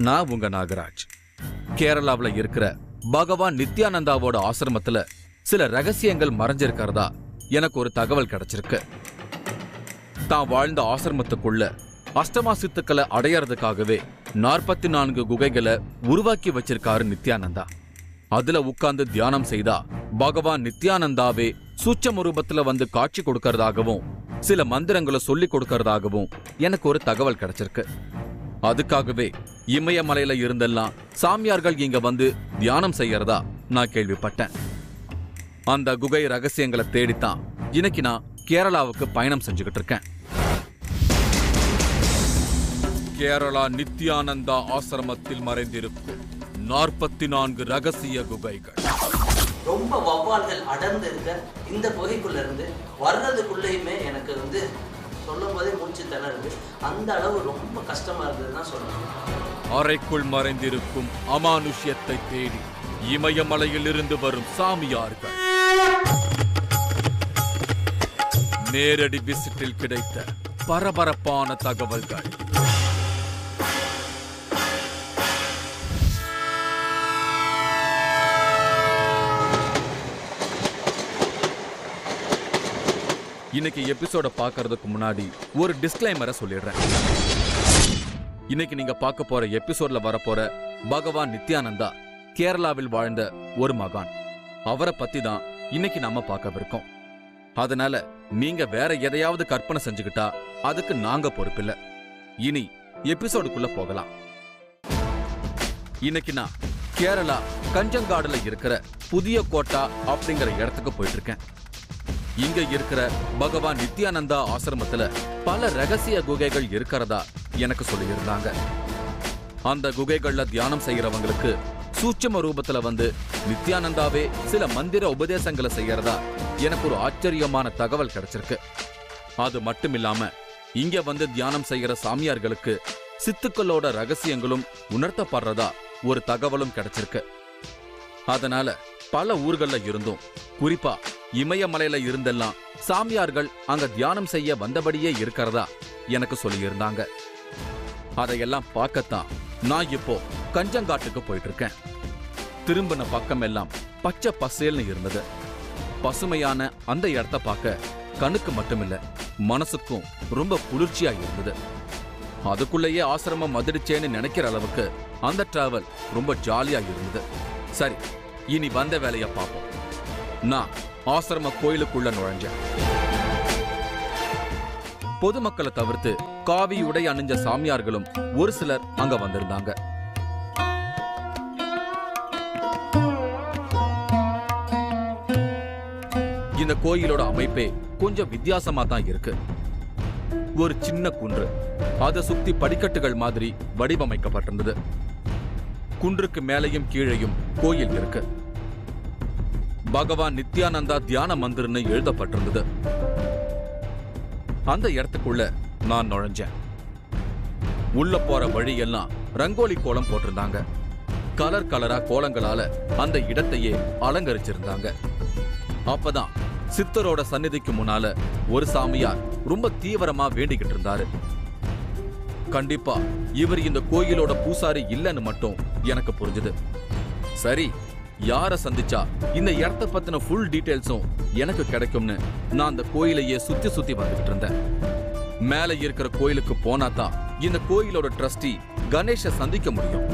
நான் உங்க நாகராஜ். கேரளாவில் இருக்கிற பகவான் நித்யானந்தாவோட ஆசிரமத்துல சில ரகசியங்கள் மறைஞ்சிருக்கிறதா எனக்கு ஒரு தகவல் கிடைச்சிருக்கு. தான் வாழ்ந்த ஆசிரமத்துக்குள்ள அஷ்டமா சித்துக்களை அடையறதுக்காகவே 44 குகைகளை உருவாக்கி வச்சிருக்காரு நித்யானந்தா. அதுல உட்கார்ந்து தியானம் செய்தா பகவான் நித்யானந்தாவே சூட்சம ரூபத்துல வந்து காட்சி கொடுக்கறதாகவும் சில மந்திரங்களை சொல்லி கொடுக்கறதாகவும் எனக்கு ஒரு தகவல் கிடைச்சிருக்கு. அதுக்காகவே இமயமலையில இருந்தெல்லாம் சாமியார்கள் இங்க வந்து தியானம் செய்யறதா நான் கேள்விப்பட்டேன். அந்த குகை ரகசியங்களை தேடித்தான் இன்னைக்கு நான் கேரளாவுக்கு பயணம் செஞ்சுக்கிட்டு இருக்கேன். கேரளா நித்யானந்தா ஆசிரமத்தில் மறைந்திருக்கும் 44 ரகசிய குகைகள். ரொம்ப வௌவால்கள் அடர்ந்து இருக்க இந்த குகைக்குள்ள இருந்து வர்றதுக்குள்ளேயுமே எனக்கு சொல்லும் போதே மூச்சு திணறுது. அந்த அளவு ரொம்ப கஷ்டமா இருந்ததுதான் சொல்லணும். அறைக்குள் மறைந்திருக்கும் அமானுஷ்யத்தை தேடி இமயமலையில் இருந்து வரும் சாமியார்கள். நேரடி விசிட்டில் கிடைத்த பரபரப்பான தகவல்கள். இன்னைக்கு எபிசோட பார்க்கறதுக்கு முன்னாடி ஒரு டிஸ்க்ளைமரை சொல்லிடுறேன். இன்னைக்கு நீங்க பார்க்க போற எபிசோட்ல வரப்போற பகவான் நித்யானந்தா கேரளாவில் வாழ்ந்த ஒரு மகான். அவரை பத்தி தான் இன்னைக்கு நாம பார்க்கவிருக்கோம். அதனால நீங்க வேற எதையாவது கற்பனை செஞ்சுக்கிட்டா அதுக்கு நாங்க பொறுப்பில்லை. இனி எபிசோடுக்குள்ள போகலாம். இன்னைக்கு நான் கேரளா கஞ்சங்காடுல இருக்கிற புதிய கோட்டா அப்படிங்கிற இடத்துக்கு போயிட்டு இருக்கேன். இங்க இருக்கிற பகவான் நித்யானந்தா ஆசிரமத்துல பல ரகசிய குகைகள் இருக்கிறதா எனக்கு சொல்லியிருந்தாங்க. அந்த குகைகள்ல தியானம் செய்யறவங்களுக்கு சூட்சம ரூபத்துல வந்து நித்யானந்தாவே சில மந்திர உபதேசங்களை செய்யறதா எனக்கு ஒரு ஆச்சரியமான தகவல் கிடைச்சிருக்கு. அது மட்டும் இல்லாம இங்க வந்து தியானம் செய்யற சாமியார்களுக்கு சித்துக்களோட ரகசியங்களும் உணர்த்தப்படுறதா ஒரு தகவலும் கிடைச்சிருக்கு. அதனால பல ஊர்கள்ல இருந்தும், குறிப்பா இமயமலையில இருந்தெல்லாம் சாமியார்கள் அங்க தியானம் செய்ய வந்தபடியே இருக்கிறதா எனக்கு சொல்லியிருந்தாங்க. அதையெல்லாம் பார்க்கத்தான் நான் இப்போ கஞ்சங்காட்டுக்கு போயிட்டு இருக்கேன். திரும்பின பக்கம் எல்லாம் பச்சை பசேல்னு இருந்தது. பசுமையான அந்த இடத்த பார்க்க கண்ணுக்கு மட்டுமில்ல மனசுக்கும் ரொம்ப குளிர்ச்சியா இருந்தது. அதுக்குள்ளேயே ஆசிரமம் மதிடுச்சேன்னு நினைக்கிற அளவுக்கு அந்த டிராவல் ரொம்ப ஜாலியா இருந்தது. சரி, இனி வந்த வேலைய பார்ப்போம். நான் ஆசிரம கோயிலுக்குள்ள நுழைஞ்சேன். பொதுமக்களை தவிர்த்து காவி உடை அணிஞ்ச சாமியார்களும் ஒரு சிலர் அங்க வந்திருந்தாங்க. இந்த கோயிலோட அமைப்பே கொஞ்சம் வித்தியாசமா தான் இருக்கு. ஒரு சின்ன குன்று, அதை சுத்தி படிக்கட்டுகள் மாதிரி வடிவமைக்கப்பட்டிருந்தது. குன்றுக்கு மேலையும் கீழையும் கோயில் இருக்கு. பகவான் நித்யானந்தா தியான மந்திர்னு எழுதப்பட்டிருந்தது. அந்த இடத்துக்குள்ள நான் நுழைஞ்சேன். உள்ள போற வழியெல்லாம் ரங்கோலி கோலம் போட்டிருந்தாங்க. கலர் கலரா கோலங்களால அந்த இடத்தையே அலங்கரிச்சிருந்தாங்க. அப்பதான் சித்தரோட சந்நிதிக்கு முன்னால ஒரு சாமியார் ரொம்ப தீவிரமா வேண்டிக்கிட்டு இருந்தாரு. கண்டிப்பா இவர் இந்த கோயிலோட பூசாரி இல்லைன்னு மட்டும் எனக்கு புரிஞ்சுது. சரி, யார சந்திச்சா இந்த இடத்த பத்தின ஃபுல் டீடைல்ஸும் எனக்கு கிடைக்கும்னு நான் அந்த கோயிலையே சுத்தி சுத்தி வந்துகிட்டு இருந்தேன். மேல இருக்கிற கோயிலுக்கு போனாதான் இந்த கோயிலோட ட்ரஸ்டி கணேஷ சந்திக்க முடியும்.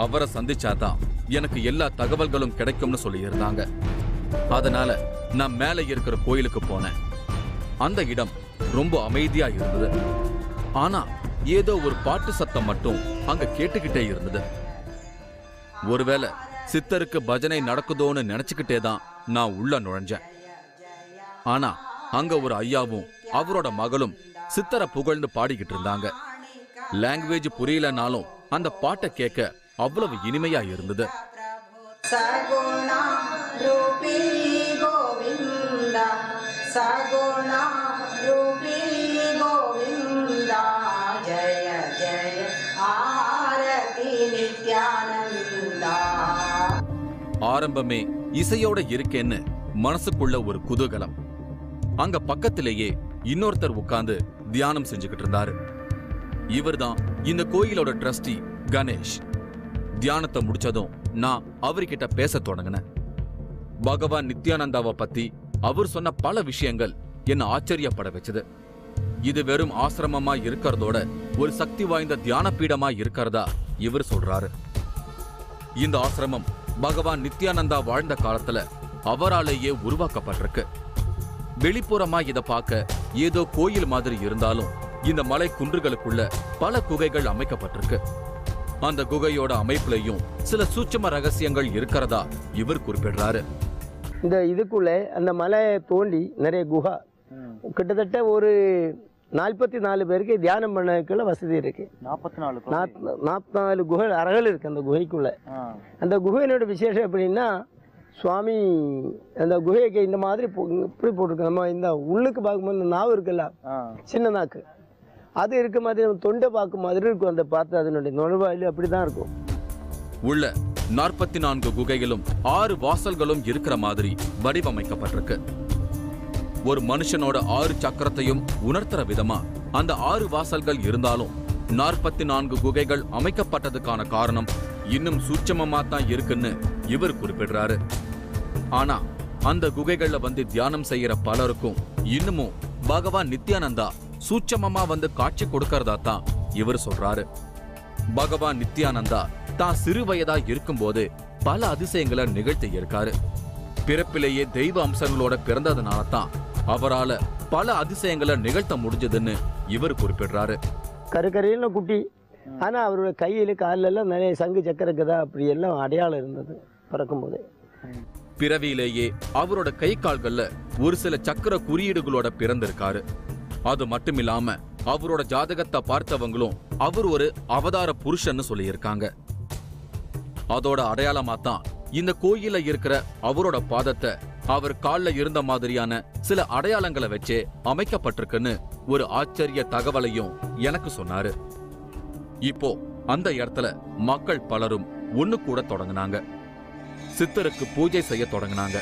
அவரை சந்திச்சாதான் எனக்கு எல்லா தகவல்களும் கிடைக்கும்னு சொல்லி இருந்தாங்க. அதனால நான் மேல இருக்கிற கோயிலுக்கு போனேன். அந்த இடம் ரொம்ப அமைதியா இருந்தது. ஆனா ஏதோ ஒரு பாட்டு சத்தம் மட்டும் அங்க கேட்டுக்கிட்டே இருந்தது. ஒருவேளை சித்தருக்கு பஜனை நடக்குதோன்னு நினைச்சுக்கிட்டே தான் நான் உள்ள நுழைஞ்சேன். ஆனா அங்க ஒரு ஐயாவும் அவரோட மகளும் சித்தரை புகழ்ந்து பாடிக்கிட்டு இருந்தாங்க. லாங்குவேஜ் புரியலனாலும் அந்த பாட்டை கேட்க அவ்வளவு இனிமையா இருந்தது. ஆரம்பமே இசையோட இருக்கேன்னு மனசுக்குள்ள ஒரு குதூகலம். அங்க பக்கத்திலேயே இன்னொருத்தர் உட்கார்ந்து தியானம் செஞ்சுக்கிட்டு இருந்தாரு. இவர்தான் இந்த கோயிலோட ட்ரஸ்டி கணேஷ். தியானத்தை முடிச்சதும் நான் அவர்கிட்ட பேச தொடங்கினேன். பகவான் நித்யானந்தாவை பத்தி அவர் சொன்ன பல விஷயங்கள் என்ன ஆச்சரியப்பட வச்சது. இது வெறும் ஆசிரமமா இருக்கிறதோட ஒரு சக்தி வாய்ந்த தியான பீடமா இருக்கிறதா இவர் சொல்றாரு. இந்த ஆசிரமம் பகவான் நித்யானந்தா வாழ்ந்த காலத்துல அவராலேயே உருவாக்கப்பட்டிருக்கு. வெளிப்புறமா இத பார்க்க ஏதோ கோயில் மாதிரி இருந்தாலும் இந்த மலை குன்றுகளுக்குள்ள பல குகைகள் அமைக்கப்பட்டிருக்கு. அந்த குகையோட அமைப்புலையும் சில சூட்சும ரகசியங்கள் இருக்கிறதா இவர் குறிப்பிடுறாரு. இந்த இதுக்குள்ள அந்த மலை தோண்டி நிறைய குகை, கிட்டத்தட்ட ஒரு 44 பேருக்கு தியானம் பண்ணக்குள்ள வசதி இருக்கு. 44 குகை அறைகள் இருக்கு அந்த குகைக்குள்ள. அந்த குகையினோட விசேஷம் எப்படின்னா, சுவாமி அந்த குகைக்கு இந்த மாதிரி இப்படி போட்டிருக்கு. நம்ம இந்த உள்ளுக்கு பார்க்கும்போது இந்த நாவு இருக்குல்ல, சின்ன நாக்கு, அது இருக்க மாதிரி நம்ம தொண்டை பார்க்கும் மாதிரி இருக்கும். அந்த பார்த்து அதனுடைய நுழைவாயில் அப்படிதான் இருக்கும். உள்ள 44 குகைகளும் 6 வாசல்களும் இருக்கிற மாதிரி வடிவமைக்கப்பட்டிருக்கு. ஒரு மனுஷனோட 6 சக்கரத்தையும் உணர்த்துற விதமா அந்த 6 வாசல்கள் இருந்தாலும் 44 குகைகள் அமைக்கப்பட்டதுக்கான காரணம் இன்னும் சூட்சமமா தான் இருக்குன்னு இவர் குறிப்பிடுறாரு. ஆனா அந்த குகைகள்ல வந்து தியானம் செய்யற பலருக்கும் இன்னமும் பகவான் நித்யானந்தா சூட்சமமா வந்து காட்சி கொடுக்கறதா தான் இவர் சொல்றாரு. பகவான் நித்யானந்தா தான் சிறு வயதா இருக்கும்போது பல அதிசயங்களை நிகழ்த்தி இருக்காரு. பிறப்பிலேயே தெய்வ அம்சங்களோட பிறந்ததுனால தான் அவரால பல அதிசயங்களை நிகழ்த்த முடிஞ்சதுன்னு இவர் குறிப்பிடுறாரு. கருக்கரையில குட்டி, ஆனா அவரோட கையில காலில எல்லாம் நிறைய சங்கு சக்கரக்கதா அப்படி எல்லாம் அடையாளம் இருந்தது பிறக்கும் போது. பிறவியிலேயே அவரோட கை கால்கள்ல ஒரு சில சக்கர குறியீடுகளோட பிறந்திருக்காரு. அது மட்டுமில்லாம அவரோட ஜாதகத்தை பார்த்தவங்களும் அவர் ஒரு அவதார புருஷன்னு சொல்லியிருக்காங்க. அதோட அடையாளமா தான் இந்த கோயில இருக்கிற அவரோட பாதத்தை அவர் கால்ல இருந்த மாதிரியான சில அடையாளங்களை வச்சே அமைக்கப்பட்டிருக்குன்னு ஒரு ஆச்சரிய தகவலையும் எனக்கு சொன்னாரு. இப்போ அந்த இடத்துல மக்கள் பலரும் ஒண்ணு கூட தொடங்கினாங்க. சித்தருக்கு பூஜை செய்ய தொடங்கினாங்க.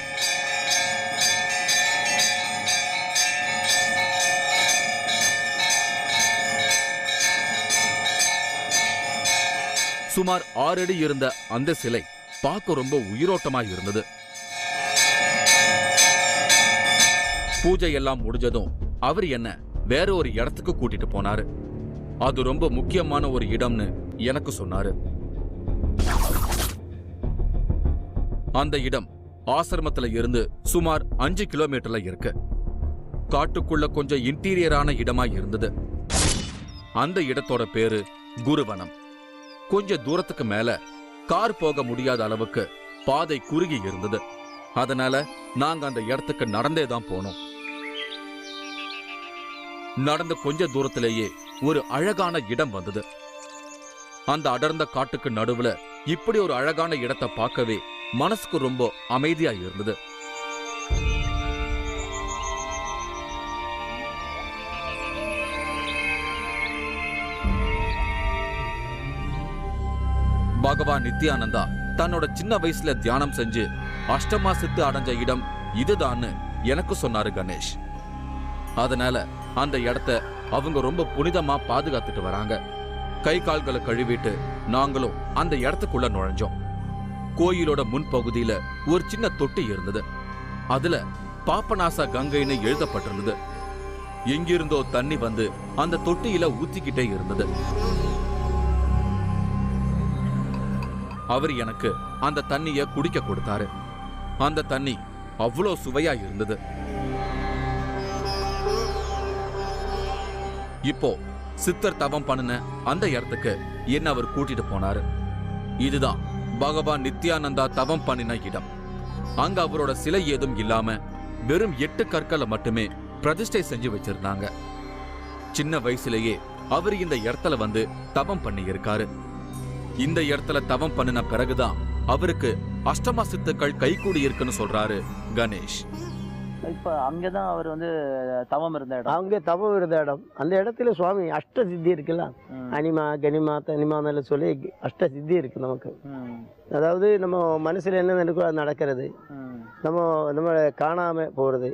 சுமார் 6 அடி இருந்த அந்த சிலை பார்க்க ரொம்ப உயிரோட்டமா இருந்தது. பூஜை எல்லாம் முடிஞ்சதும் அவர் என்ன வேற ஒரு இடத்துக்கு கூட்டிட்டு போனாரு. அது ரொம்ப முக்கியமான ஒரு இடம்னு எனக்கு சொன்னாரு. அந்த இடம் ஆசிரமத்துல இருந்து சுமார் 5 கிலோமீட்டர்ல இருக்கு. காட்டுக்குள்ள கொஞ்சம் இன்டீரியரான இடமா இருந்தது. அந்த இடத்தோட பேரு குருவனம். கொஞ்ச தூரத்துக்கு மேல கார் போக முடியாத அளவுக்கு பாதை குறுகி இருந்தது. அதனால நாங்க அந்த இடத்துக்கு நடந்தே தான் போனோம். நடந்த கொஞ்ச தூரத்திலேயே ஒரு அழகான இடம் வந்தது. அந்த அடர்ந்த காட்டுக்கு நடுவுல இப்படி ஒரு அழகான இடத்தை பார்க்கவே மனசுக்கு ரொம்ப அமைதியா இருந்தது. பகவான் நித்யானந்தா தன்னோட சின்ன வயசுல தியானம் செஞ்சு அஷ்டமா சித்து அடைஞ்ச இடம் இதுதான்னு எனக்கு சொன்னாரு கணேஷ். அதனால அந்த இடத்த அவங்க ரொம்ப புனிதமா பாதுகாத்துட்டு வராங்க. கை கால்களை கழுவிட்டு நாங்களும் அந்த இடத்துக்குள்ள நுழைஞ்சோம். கோயிலோட முன்பகுதியில ஒரு சின்ன தொட்டி இருந்தது. அதுல பாபநாச கங்கைன்னு எழுதப்பட்டிருந்தது. எங்கிருந்தோ தண்ணி வந்து அந்த தொட்டியில ஊத்திக்கிட்டே இருந்தது. அவர் எனக்கு அந்த தண்ணிய குடிக்க கொடுத்தாரு. அந்த தண்ணி அவ்வளோ சுவையா இருந்தது. இப்போ சித்தர் தவம் பண்ணின அந்த இடத்துக்கு என்ன அவர் கூட்டிட்டு போனாரு. இதுதான் பகவான் நித்யானந்தா தவம் பண்ணின இடம். அங்க அவரோட சிலை ஏதும் இல்லாம வெறும் 8 கற்களை மட்டுமே பிரதிஷ்டை செஞ்சு வச்சிருந்தாங்க. சின்ன வயசுலயே அவர் இந்த இடத்துல வந்து தவம் பண்ணி இருக்காரு. இந்த இடத்துல தவம் பண்ணின பிறகுதான் அவருக்கு அஷ்டமா சித்துக்கள் கைகூடி இருக்குன்னு சொல்றாரு கணேஷ். இப்ப அங்கதான் அவர் வந்து தவம் இருந்த இடம். அங்கே தவம் இருந்த இடம். அந்த இடத்துல சுவாமி அஷ்ட சித்தி இருக்குல்ல, அனிமா கனிமா தனிமான்னு சொல்லி அஷ்ட சித்தி இருக்கு நமக்கு. அதாவது நம்ம மனசுல என்ன நடக்கோ அது நடக்கிறது, நம்ம காணாம போறது,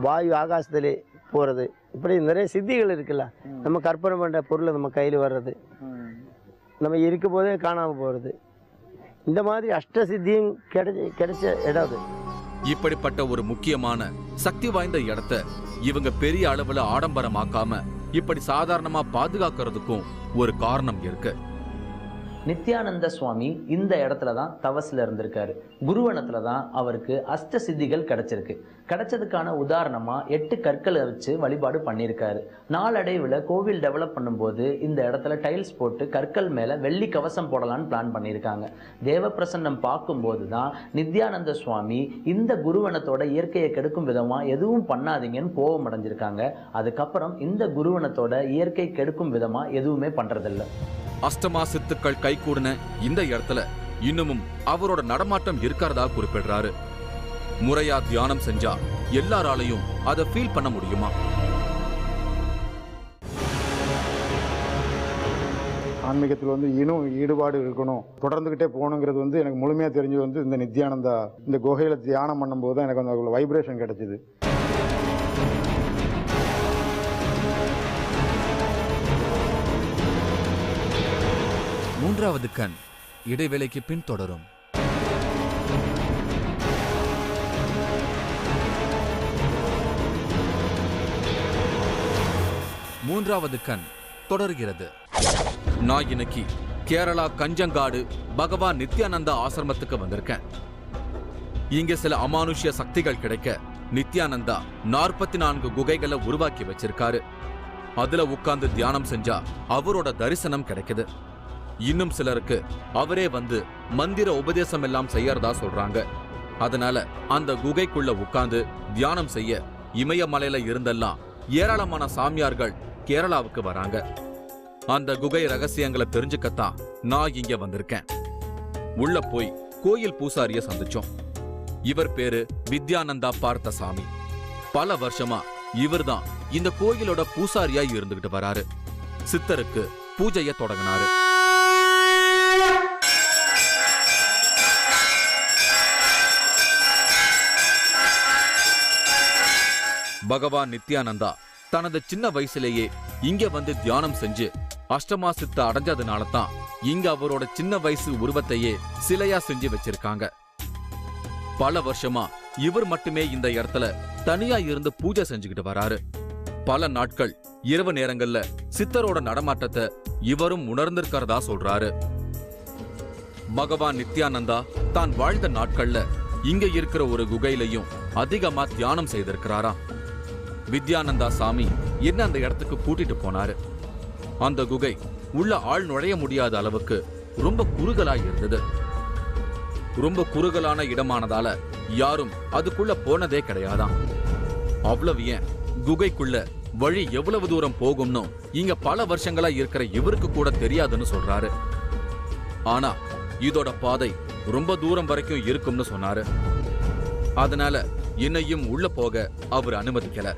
வாயு ஆகாசத்திலே போறது, இப்படி நிறைய சித்திகள் இருக்குல்ல. நம்ம கற்பனை பண்ற பொருளை நம்ம கையில் வர்றது, நம்ம இருக்கும் போதே காணாமல் போகிறது. இந்த மாதிரி அஷ்டசித்தியும் கிடைச்ச இடம் அது. இப்படிப்பட்ட ஒரு முக்கியமான சக்தி வாய்ந்த இடத்த இவங்க பெரிய அளவுல ஆடம்பரமாக்காம இப்படி சாதாரணமா பாதுகாக்கிறதுக்கும் ஒரு காரணம் இருக்கு. நித்யானந்த சுவாமி இந்த இடத்துல தான் தவசில் இருந்திருக்காரு. குருவனத்துல தான் அவருக்கு அஷ்ட சித்திகள் கிடைச்சிருக்கு. கிடைச்சதுக்கான உதாரணமா 8 கற்களை வச்சு வழிபாடு பண்ணியிருக்காரு. நாளடைவில் கோவில் டெவலப் பண்ணும்போது இந்த இடத்துல டைல்ஸ் போட்டு கற்கள் மேல வெள்ளி கவசம் போடலான்னு பிளான் பண்ணியிருக்காங்க. தேவப்பிரசன்னம் பார்க்கும்போது தான் நித்யானந்த சுவாமி இந்த குருவனத்தோட இயற்கையை கெடுக்கும் விதமா எதுவும் பண்ணாதீங்கன்னு கோபம் அடைஞ்சிருக்காங்க. அதுக்கப்புறம் இந்த குருவனத்தோட இயற்கை கெடுக்கும் விதமா எதுவுமே பண்றதில்லை. அஷ்டமா சித்துக்கள் கைகூடின இந்த இடத்துல இன்னமும் அவரோட நடமாட்டம் இருக்கிறதா குறிப்பிடுறாரு. முறையா தியானம் செஞ்சா எல்லாராலையும் அதை ஃபீல் பண்ண முடியுமா? ஆன்மீகத்தில் இன்னும் ஈடுபாடு இருக்கணும், தொடர்ந்துகிட்டே போகணுங்கிறது எனக்கு முழுமையாக தெரிஞ்சது இந்த நித்யானந்தா இந்த குகையில் தியானம் பண்ணும்போது தான் எனக்கு அந்த வைப்ரேஷன் கிடைச்சிது. மூன்றாவது கண் இடைவேளைக்கு பின் தொடரும். மூன்றாவது கண் தொடர்கிறது. நான் இன்னைக்கு கேரளா கஞ்சங்காடு பகவான் நித்யானந்தா ஆசிரமத்துக்கு வந்திருக்கேன். இங்க சில அமானுஷ்ய சக்திகள் கிடைக்க நித்யானந்தா 44 குகைகளை உருவாக்கி வச்சிருக்காரு. அதுல உட்கார்ந்து தியானம் செஞ்சா அவரோட தரிசனம் கிடைக்குது. இன்னும் சிலருக்கு அவரே மந்திர உபதேசம் எல்லாம் செய்யறதா சொல்றாங்க. அதனால அந்த குகைக்குள்ள உட்கார்ந்து தியானம் செய்ய இமயமலையில இருந்தெல்லாம் ஏராளமான சாமியார்கள் கேரளாவுக்கு வராங்க. அந்த குகை ரகசியங்களை தெரிஞ்சுக்கத்தான் நான் இங்க வந்திருக்கேன். உள்ள போய் கோயில் பூசாரிய சந்திச்சோம். இவர் பேரு வித்யானந்தா பார்த்தசாமி. பல வருஷமா இவர்தான் இந்த கோயிலோட பூசாரியா இருந்துகிட்டு வராரு. சித்தருக்கு பூஜைய தொடங்கினாரு. பகவான் நித்யானந்தா தனது சின்ன வயசுலேயே இங்க தியானம் செஞ்சு அஷ்டமா சித்த அடைஞ்சதுனால தான் இங்க அவரோட சின்ன வயசு உருவத்தையே சிலையா செஞ்சு வச்சிருக்காங்க. பல வருஷமா இவர் மட்டுமே இந்த இடத்துல தனியா இருந்து பூஜை செஞ்சுக்கிட்டு வராரு. பல நாட்கள் இரவு நேரங்கள்ல சித்தரோட நடமாட்டத்தை இவரும் உணர்ந்திருக்கிறதா சொல்றாரு. பகவான் நித்யானந்தா தான் வாழ்ந்த நாட்கள்ல இங்க இருக்கிற ஒரு குகையிலையும் அதிகமா தியானம் செய்திருக்கிறாரா. வித்யானந்தா சாமி என்ன அந்த இடத்துக்கு கூட்டிட்டு போனாரு. அந்த குகை உள்ள ஆள் நுழைய முடியாத அளவுக்கு ரொம்ப குறுகலா இருந்தது. ரொம்ப குறுகலான இடமானதால யாரும் அதுக்குள்ள போனதே கிடையாதாம். அவ்வளவு ஏன் குகைக்குள்ள வழி எவ்வளவு தூரம் போகும்னு இங்க பல வருஷங்களா இருக்கிற இவருக்கு கூட தெரியாதுன்னு சொல்றாரு. ஆனா இதோட பாதை ரொம்ப தூரம் வரைக்கும் இருக்கும்னு சொன்னாரு. அதனால என்னையும் உள்ள போக அவர் அனுமதிக்கல.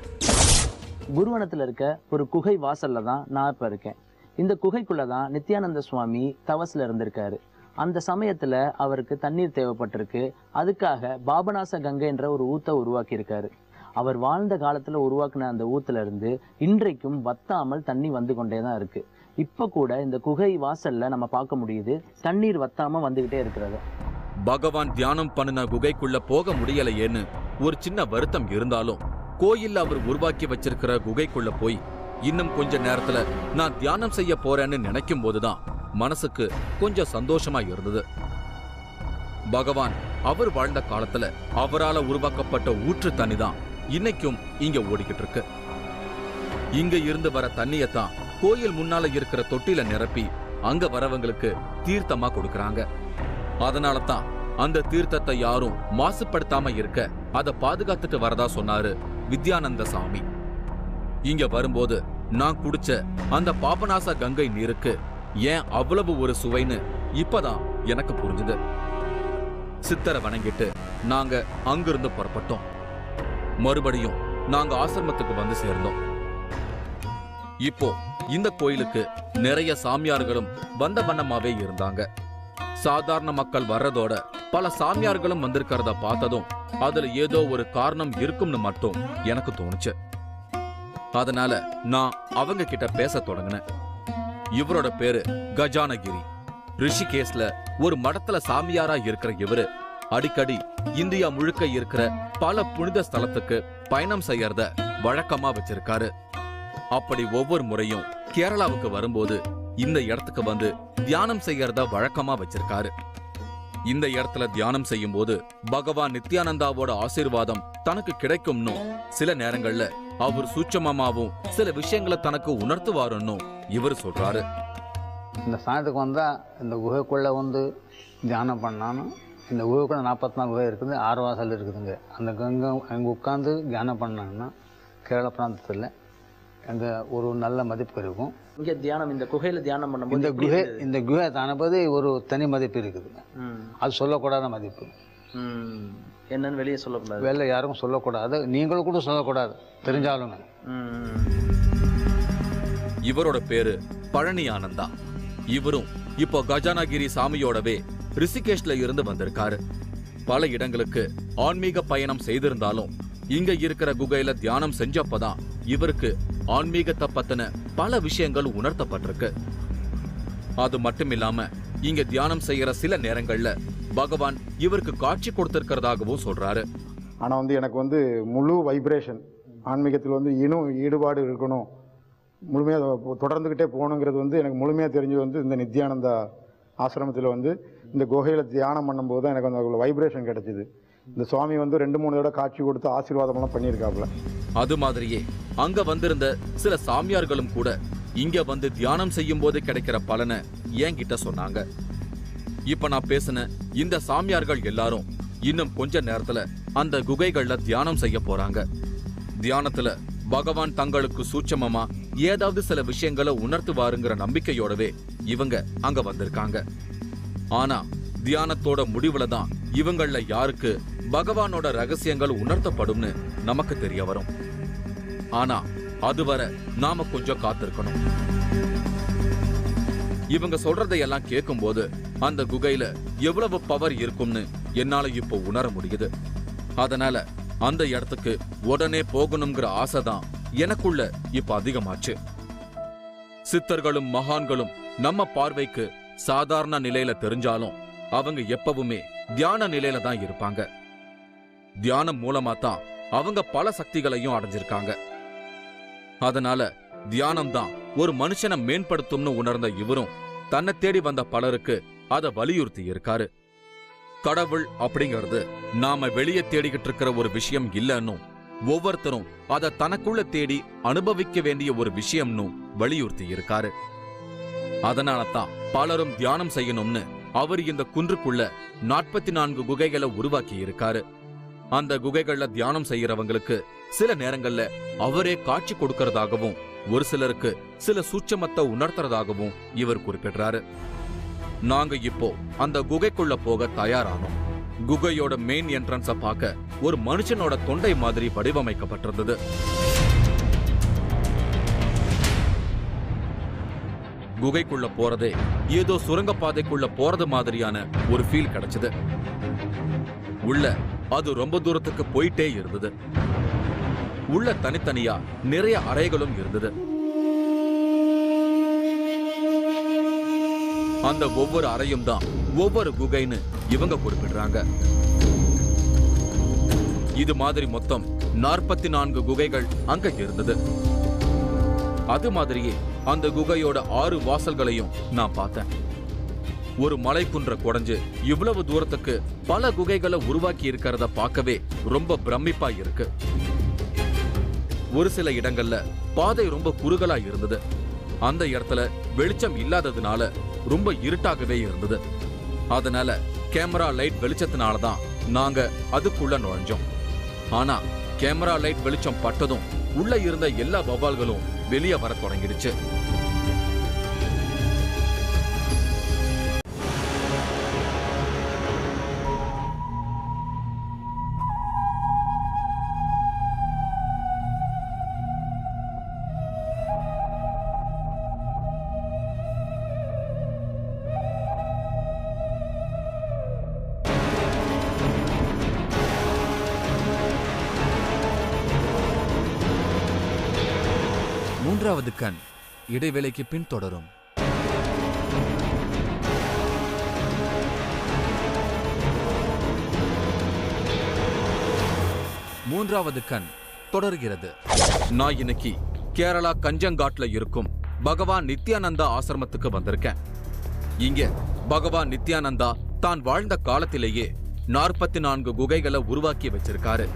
குருவனத்துல இருக்க ஒரு குகை வாசல்ல தான் நான் இப்ப இருக்கேன். இந்த குகைக்குள்ளதான் நித்யானந்த சுவாமி தவஸ்ல இருந்திருக்காரு. அந்த சமயத்துல அவருக்கு தண்ணீர் தேவைப்பட்டிருக்கு. அதுக்காக பாபநாச கங்கை என்ற ஒரு ஊத்தை உருவாக்கி இருக்காரு. அவர் வாழ்ந்த காலத்துல உருவாக்குன அந்த ஊத்துல இருந்து இன்றைக்கும் வத்தாமல் தண்ணி வந்து கொண்டேதான் இருக்கு. இப்ப கூட இந்த குகை வாசல்ல நம்ம பார்க்க முடியுது, தண்ணீர் வத்தாம வந்துகிட்டே இருக்கிறது. பகவான் தியானம் பண்ணின குகைக்குள்ள போக முடியலையேன்னு ஒரு சின்ன வருத்தம் இருந்தாலும் கோயில்ல அவர் உருவாக்கி வச்சிருக்கிற குகைக்குள்ள போய் இன்னும் கொஞ்ச நேரத்துல நான் தியானம் செய்ய போறேன்னு நினைக்கும் போதுதான் மனசுக்கு கொஞ்சம் சந்தோஷமா இருந்தது. பகவான் அவர் வாழ்ந்த காலத்துல அவரால உருவாக்கப்பட்ட ஊற்று தண்ணி தான் இன்னைக்கும் இங்க ஓடிக்கிட்டு இருக்கு. இங்க இருந்து வர தண்ணியத்தான் கோயில் முன்னால இருக்கிற தொட்டில நிரப்பி அங்க வரவங்களுக்கு தீர்த்தமா கொடுக்கறாங்க. அதனால தான் அந்த தீர்த்தத்தை யாரும் மாசுபடுத்தாம இருக்க அதை பாதுகாத்துட்டு வரதா சொன்னாரு வித்யானந்த சாமி. இங்க வரும்போது நான் குடிச்ச அந்த பாபநாச கங்கை நீருக்கு ஏன் அவ்வளவு ஒரு சுவைன்னு இப்பதான் எனக்கு புரிஞ்சுது. சித்தரை வணங்கிட்டு நாங்க அங்கிருந்து புறப்பட்டோம். மறுபடியும் நாங்க ஆசிரமத்துக்கு சேர்ந்தோம். இப்போ இந்த கோயிலுக்கு நிறைய சாமியார்களும் வந்த வண்ணமாவே இருந்தாங்க. சாதாரண மக்கள் வர்றதோட பல சாமியார்களும் வந்திருக்கிறத பார்த்ததும் அதுல ஏதோ ஒரு காரணம் இருக்கும்னு மட்டும் எனக்கு தோணுச்சு. அதனால நான் அவங்க கிட்ட பேச தொடங்கினேன். இவரோட பேரு கஜானகிரி. ரிஷிகேஷ்ல ஒரு மடத்துல சாமியாரா இருக்கிற இவரு அடிக்கடி இந்தியா முழுக்க இருக்கிற பல புனித ஸ்தலத்துக்கு பயணம் செய்யறத வழக்கமா வச்சிருக்காரு. அப்படி ஒவ்வொரு முறையும் கேரளாவுக்கு வரும்போது இந்த இடத்துக்கு வந்து தியானம் செய்யறத வழக்கமா வச்சிருக்காரு. இந்த இடத்துல தியானம் செய்யும் போது பகவான் நித்யானந்தாவோட ஆசீர்வாதம் தனக்கு கிடைக்கும்னு, சில நேரங்கள்ல அவர் சூட்சமமாவும் சில விஷயங்களை தனக்கு உணர்த்துவாருன்னு இவர் சொல்றாரு. இந்த ஸ்தானத்துக்கு வந்தால் இந்த குகைக்குள்ளே வந்து தியானம் பண்ணான்னு, இந்த குகைக்குள்ளே 44 குகை இருக்குது, 6 வாசல் இருக்குதுங்க. அந்த அங்கே உட்காந்து தியானம் பண்ணாங்கன்னா கேரள பிராந்தத்தில் அங்கே ஒரு நல்ல மதிப்பு இருக்கும். இங்க தியானம், இந்த குகையில தியானம் பண்ணும்போது இந்த குகை தானபோது ஒரு தனி மதிப்பு இருக்குதுங்க. அது சொல்லக்கூடாத மதிப்பு. என்னன்னு வெளியே சொல்லக்கூடாது, வெளில யாருக்கும் சொல்லக்கூடாது, நீங்களும் கூட சொல்லக்கூடாது தெரிஞ்சாலுங்க. இவரோட பேரு பழனி ஆனந்தா. இவரும் இப்போ கஜானகிரி சாமியோடவே ரிஷிகேஷ்ல இருந்து வந்திருக்காரு. பல இடங்களுக்கு ஆன்மீக பயணம் செய்திருந்தாலும் இங்க இருக்கிற குகையில தியானம் செஞ்சப்பதான் இவருக்கு ஆன்மீகத்தை பத்தின பல விஷயங்கள் உணர்த்தப்பட்டிருக்கு. அது மட்டும் இல்லாம இங்க தியானம் செய்யற சில நேரங்கள்ல பகவான் இவருக்கு காட்சி கொடுத்திருக்கிறதாகவும் சொல்றாரு. ஆனா எனக்கு முழு வைப்ரேஷன் ஆன்மீகத்தில் இன்னும் ஈடுபாடு இருக்கணும், முழுமையாக தொடர்ந்துக்கிட்டே போகணுங்கிறது எனக்கு முழுமையாக தெரிஞ்சது இந்த நித்யானந்தா ஆசிரமத்தில் இந்த குகையில் தியானம் பண்ணும்போது தான் எனக்கு அந்த வைப்ரேஷன் கிடைச்சிது. இந்த சுவாமி 2-3 தடவை காட்சி கொடுத்து ஆசீர்வாதமெல்லாம் பண்ணியிருக்காப்புல. அது மாதிரியே அங்க வந்திருந்த சில சாமியார்களும் கூட இங்க வந்து தியானம் செய்யும் போது கிடைக்கிற பலனை என்கிட்ட சொன்னாங்க. இப்ப நான் பேசின இந்த சாமியார்கள் எல்லாரும் இன்னும் கொஞ்ச நேரத்துல அந்த குகைகள்ல தியானம் செய்ய போறாங்க. தியானத்துல பகவான் தங்களுக்கு சூட்சமமா ஏதாவது சில விஷயங்களை உணர்த்துவாருங்கிற நம்பிக்கையோடவே இவங்க அங்க வந்திருக்காங்க. ஆனா தியானத்தோட முடிவுல தான் இவங்கள யாருக்கு பகவானோட ரகசியங்கள் உணர்த்தப்படும்னு நமக்கு தெரிய வரும். ஆனா அதுவரை நாம கொஞ்சம் காத்திருக்கணும். இவங்க சொல்றதையெல்லாம் கேட்கும் போது அந்த குகையில எவ்வளவு பவர் இருக்கும்னு என்னால இப்போ உணர முடியுது. அதனால அந்த இடத்துக்கு உடனே போகணுங்கிற ஆசைதான் எனக்குள்ள இப்ப அதிகமாச்சு. சித்தர்களும் மகான்களும் நம்ம பார்வைக்கு சாதாரண நிலையில தெரிஞ்சாலும் அவங்க எப்பவுமே தியான நிலையில தான் இருப்பாங்க. தியானம் மூலமா தான் அவங்க பல சக்திகளையும் அடைஞ்சிருக்காங்க. அதனால தியானம் தான் ஒரு மனுஷனை மேம்படுத்தும்னு உணர்ந்த இவரும் தன்னை தேடி வந்த பலருக்கு அதை வலியுறுத்தி இருக்காரு. கடவுள் அப்படிங்கிறது நாம வெளியே தேடிக்கிட்டு இருக்கிற ஒரு விஷயம் இல்லைன்னு, ஒவ்வொருத்தரும் அதை தனக்குள்ள தேடி அனுபவிக்க வேண்டிய ஒரு விஷயம்னு வலியுறுத்தி இருக்காரு. அதனால தான் பலரும் தியானம் செய்யணும்னு அவர் இந்த குன்றுக்குள்ள 44 குகைகளை உருவாக்கி இருக்காரு. அந்த குகைகள்ல தியானம் செய்யறவங்களுக்கு சில நேரங்கள்ல அவரே காட்சி கொடுக்கறதாகவும் ஒரு சிலருக்கு சில சூட்சமத்தை உணர்த்துறதாகவும் இவர் குறிப்பிடுறாரு. நாங்க இப்போ அந்த குகைக்குள்ள போக தயாரானோம். குகையோட மெயின் என்ட்ரன்ஸ பார்க்க ஒரு மனுஷனோட தொண்டை மாதிரி வடிவமைக்கப்பட்டிருந்தது. குகைக்குள்ள போறதே ஏதோ சுரங்கப்பாதைக்குள்ள போறது மாதிரியான ஒரு ஃபீல் கிடைச்சது. உள்ள அது ரொம்ப தூரத்துக்கு போயிட்டே இருந்தது. உள்ள தனித்தனியா நிறைய அறைகளும் இருந்தது. அந்த ஒவ்வொரு அறையும் தான் ஒவ்வொரு குகைன்னு இவங்க குறிப்பிடுறாங்க. இது மாதிரி மொத்தம் 44 குகைகள் அங்க இருந்தது. அது மாதிரியே அந்த குகையோட 6 வாசல்களையும் நான் பார்த்தேன். ஒரு மலைக்குன்ற குடைஞ்சு இவ்வளவு தூரத்துக்கு பல குகைகளை உருவாக்கி இருக்கிறத பார்க்கவே ரொம்ப பிரமிப்பா இருக்கு. ஒரு சில இடங்கள்ல பாதை ரொம்ப குறுகலா இருந்தது. அந்த இடத்துல வெளிச்சம் இல்லாததுனால ரொம்ப இருட்டாகவே இருந்தது. அதனால கேமரா லைட் வெளிச்சத்தினாலதான் நாங்க அதுக்குள்ள நுழைஞ்சோம். ஆனா கேமரா லைட் வெளிச்சம் பட்டதும் உள்ள இருந்த எல்லா வௌவால்களும் வெளியே வர தொடங்கிடுச்சு. மூன்றாவது கண் இடைவேளைக்கு பின் தொடரும். மூன்றாவது கண் தொடர்கிறது. நான் இன்னைக்கு கேரளா கஞ்சங்காட்ல இருக்கும் பகவான் நித்யானந்தா ஆசிரமத்துக்கு வந்திருக்கேன். இங்க பகவான் நித்யானந்தா தான் வாழ்ந்த காலத்திலேயே 44 குகைகளை உருவாக்கி வச்சிருக்காரு.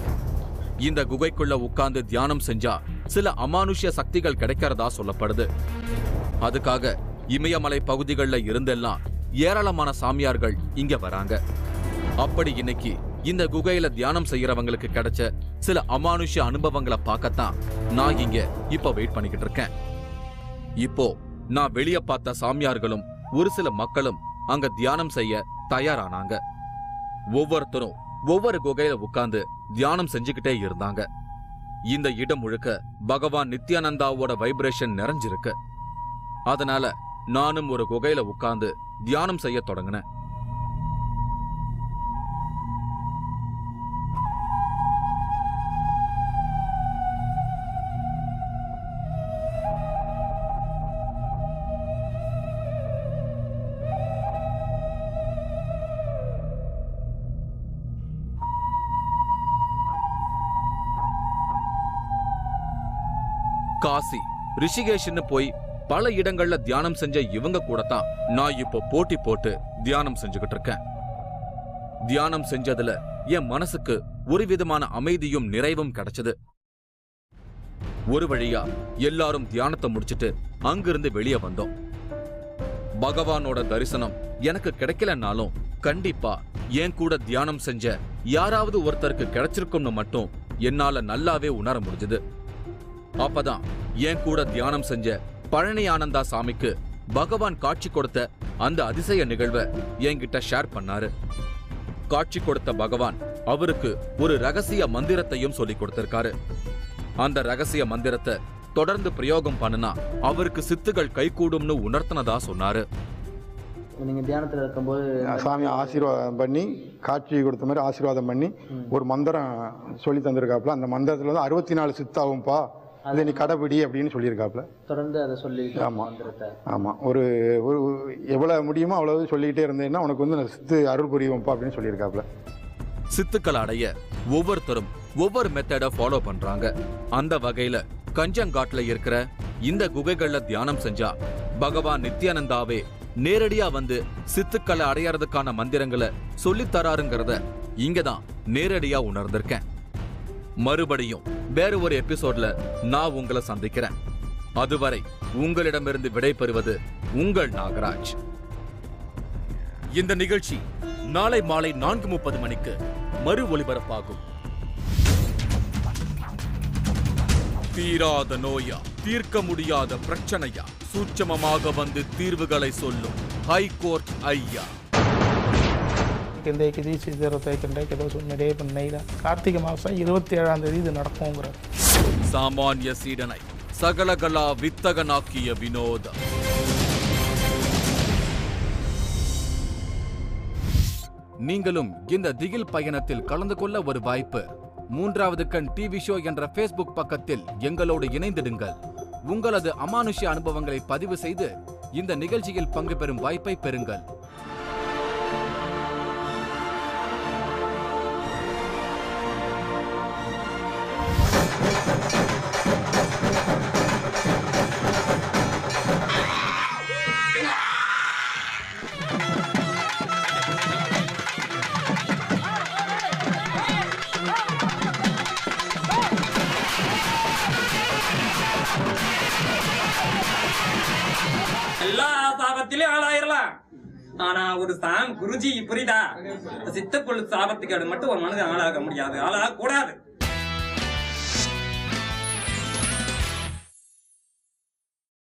இந்த குகைக்குள்ள உட்கார்ந்து தியானம் செஞ்சா சில அமானுஷ்ய சக்திகள் கிடைக்கிறதா சொல்லப்படுது. அதுக்காக இமயமலை பகுதிகளில் இருந்தெல்லாம் ஏராளமான சாமியார்கள் இங்க வராங்க. அப்படி இன்னைக்கு இந்த குகையில தியானம் செய்யறவங்களுக்கு கிடைச்ச சில அமானுஷ்ய அனுபவங்களை பார்க்கத்தான் நான் இங்க இப்ப வெயிட் பண்ணிக்கிட்டு இருக்கேன். இப்போ நான் வெளிய பார்த்த சாமியார்களும் ஒரு சில மக்களும் அங்க தியானம் செய்ய தயாரானாங்க. ஒவ்வொருத்தரும் ஒவ்வொரு குகையில உட்கார்ந்து தியானம் செஞ்சுக்கிட்டே இருந்தாங்க. இந்த இடம் முழுக்க பகவான் நித்யானந்தாவோட வைப்ரேஷன் நிறைஞ்சிருக்கு. அதனால நானும் ஒரு குகையில உட்கார்ந்து தியானம் செய்ய தொடங்கினேன். காசி, ரிஷிகேஷ்னு போய் பல இடங்கள்ல தியானம் செஞ்ச இவங்க கூட தான் நான் இப்போ போட்டி போட்டு தியானம் செஞ்சுக்கிட்டு இருக்கேன். தியானம் செஞ்சதுல என் மனசுக்கு ஒரு விதமான அமைதியும் நிறைவும் கிடைச்சது. ஒரு வழியா எல்லாரும் தியானத்தை முடிச்சிட்டு அங்கிருந்து வெளியே வந்தோம். பகவானோட தரிசனம் எனக்கு கிடைக்கலனாலும் கண்டிப்பா என் கூட தியானம் செஞ்ச யாராவது ஒருத்தருக்கு கிடைச்சிருக்கும்னு மட்டும் என்னால நல்லாவே உணர முடிஞ்சது. அப்பதான் என் கூட தியானம் செஞ்ச பழனி ஆனந்தா சாமிக்கு பகவான் காட்சி கொடுத்த அந்த அதிசய நிகழ்வை என்கிட்ட ஷேர் பண்ணாரு. காட்சி கொடுத்த பகவான் அவருக்கு ஒரு ரகசிய மந்திரத்தையும் சொல்லி கொடுத்திருக்காரு. அந்த ரகசிய மந்திரத்தை தொடர்ந்து பிரயோகம் பண்ணுனா அவருக்கு சித்துகள் கைகூடும்னு உணர்த்தினதா சொன்னாரு. நீங்க தியானத்துல இருக்கும்போது சாமி ஆசீர்வாதம் பண்ணி காட்சி கொடுத்த மாதிரி ஆசீர்வாதம் பண்ணி ஒரு மந்திரம் சொல்லி தந்திருக்காப்புல. அந்த மந்திரத்துல வந்து 64 சித்தாகும்பா, அதை நீ கடைபிடி அப்படின்னு சொல்லியிருக்காப்புல. தொடர்ந்து அதை சொல்லி ஆமாம் ஒரு எவ்வளோ முடியுமோ அவ்வளவு சொல்லிக்கிட்டே இருந்தேன்னா உனக்கு வந்து சித்து அருள் புரியும்ப்பா அப்படின்னு சொல்லியிருக்காப்புல. சித்துக்கள் அடைய ஒவ்வொருத்தரும் ஒவ்வொரு மெத்தடை ஃபாலோ பண்றாங்க. அந்த வகையில கஞ்சங்காட்ல இருக்கிற இந்த குகைகள்ல தியானம் செஞ்சா பகவான் நித்யானந்தாவே நேரடியா வந்து சித்துக்களை அடையறதுக்கான மந்திரங்களை சொல்லித் தராருங்கிறத இங்கதான் நேரடியா உணர்ந்திருக்கேன். மறுபடியும் வேற ஒரு எபிசோட்ல நான் உங்களை சந்திக்கிறேன். அதுவரை உங்களிடமிருந்து விடைபெறுவது உங்கள் நாகராஜ். இந்த நிகழ்ச்சி நாளை மாலை 4:30 மணிக்கு மறு ஒளிபரப்பாகும். தீராத நோயா, தீர்க்க முடியாத பிரச்சனையா, சூட்சமமாக வந்து தீர்வுகளை சொல்லும் ஹைகோர்ட் ஐயா. கார்த்திகை மாசம் 27ஆம் தேதி இது நடக்கும்ங்கிற சாமானிய சீடனை சகலகலா வித்தகனாக்கிய வினோதம். நீங்களும் இந்த திகில் பயணத்தில் கலந்து கொள்ள ஒரு வாய்ப்பு. மூன்றாவது கண் டிவி ஷோ என்ற ஃபேஸ்புக் பக்கத்தில் எங்களோடு இணைந்திடுங்கள். உங்களது அமானுஷ்ய அனுபவங்களை பதிவு செய்து இந்த நிகழ்ச்சியில் பங்கு பெறும் வாய்ப்பை பெறுங்கள். எல்லா சாபத்திலும் ஆளாயிரலாம். ஆனா ஒரு குருஜி புரியுதா, சித்தக்குழு சாபத்துக்கு மட்டும் ஒரு மனிதன் ஆளாக முடியாது, ஆளாக கூடாது.